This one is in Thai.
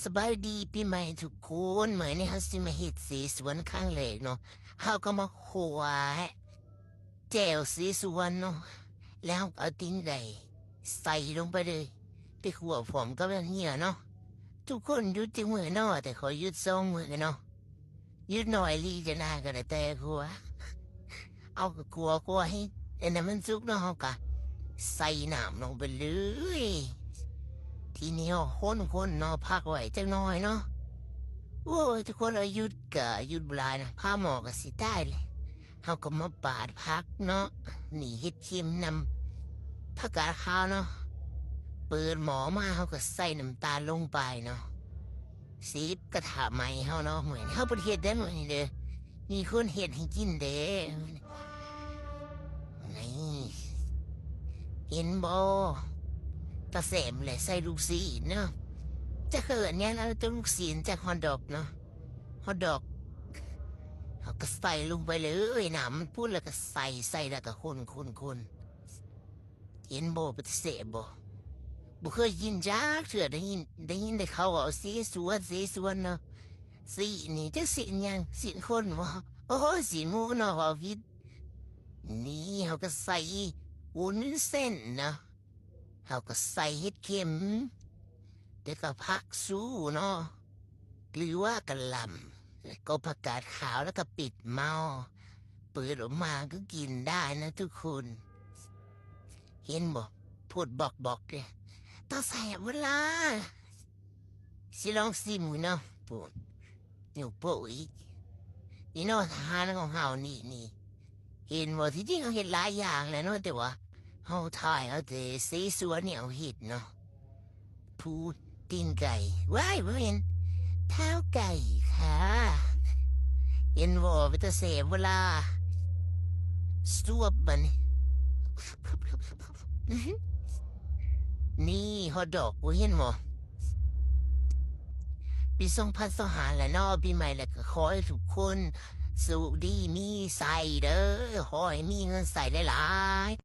สบายดีปีใหม่ทุกคนเหมือนในฮัสซิมาเฮ็ดสีสวนข้างเหล็กเนาะเฮาก็มาขัวแจ่วสีสวนเนาะแล้วเอาติ้งไก่ใส่ลงไปเลยไปขัวผมก็แบบนี้เนาะทุกคนหยุดที่มือเนาะแต่ขอหยุด2 มือเนาะหยุดหน่อยลีจะน่าก็ได้แต่ขัวเอาก็ขัวให้อันนั้นมันสุกเนาะเฮาก็ใส่น้ำลงไปเลยทีนี้คนเนาะพักไว้จังน้อยเนาะ โอ้ยทุกคนอายุดกะยุดบลายนะผ้าหมอกะสิได้เลยเขาก็มาปาดพักเนาะหนีเฮ็ดเค็มนำผักกาดขาวเนาะเปิดหมอมาเขาก็ใส่น้ำตาลลงไปเนาะซีบกระถาใหม่เขาเนาะเหมือนเขาประเทศได้เหมือนเด้อมีคนเฮ็ดให้กินเด้นี่เห็นบ่ตาแสมเลยใส่ลูกศิษย์เนาะจะเขินเนี่ยเราจะลูกศิษย์จากฮอทดอกเนาะฮอทดอก เขาก็ใส่ลงไปเลยนะมันพูดแล้วก็ใส่แล้วก็คนเห็นโบปฏิเสธบ่เคยยินจ้าเถื่อได้ยินได้เขาเอาสีสวนเนาะสีนี่จะสียังสีคนวะโอ้สีหมูเนาะว่าวิทนี่เขาก็ใส่วุ้นเส้นเนาะเขาก็ใส่เห็ดเข็มเดี๋ยวก็ผักสู้เนาะหรือว่ากะหล่ำ แล้วก็ผักกาดขาวแล้วก็ปิดเมาเปิดออกมาก็กินได้นะทุกคนเห็นบอกพูดบอกเลยต้องใส่เวลาสิลองซิมเนาะพูดอยู่โป้อีกอีโน่ทหารของเฮานี่เห็นว่าที่จริงเขาเห็นหลายอย่างแหล้วเนาะแต่ว่าเฮาถ่ายเอาแต่สีสวนเนี่ยเอาเห็ดเนาะพูดตีนไก่ว้ายบ่เห็นเท้าไก่ค่ะเห็นว่าไปแตะเสพเวลาสวบมันนี่ฮอทดอกบ่เห็นบ่ปี2025แล้วเนาะปีใหม่แล้วก็ขอให้ทุกคนสุขดีมีใส่เด้อขอให้มีเงินใส่หลายๆ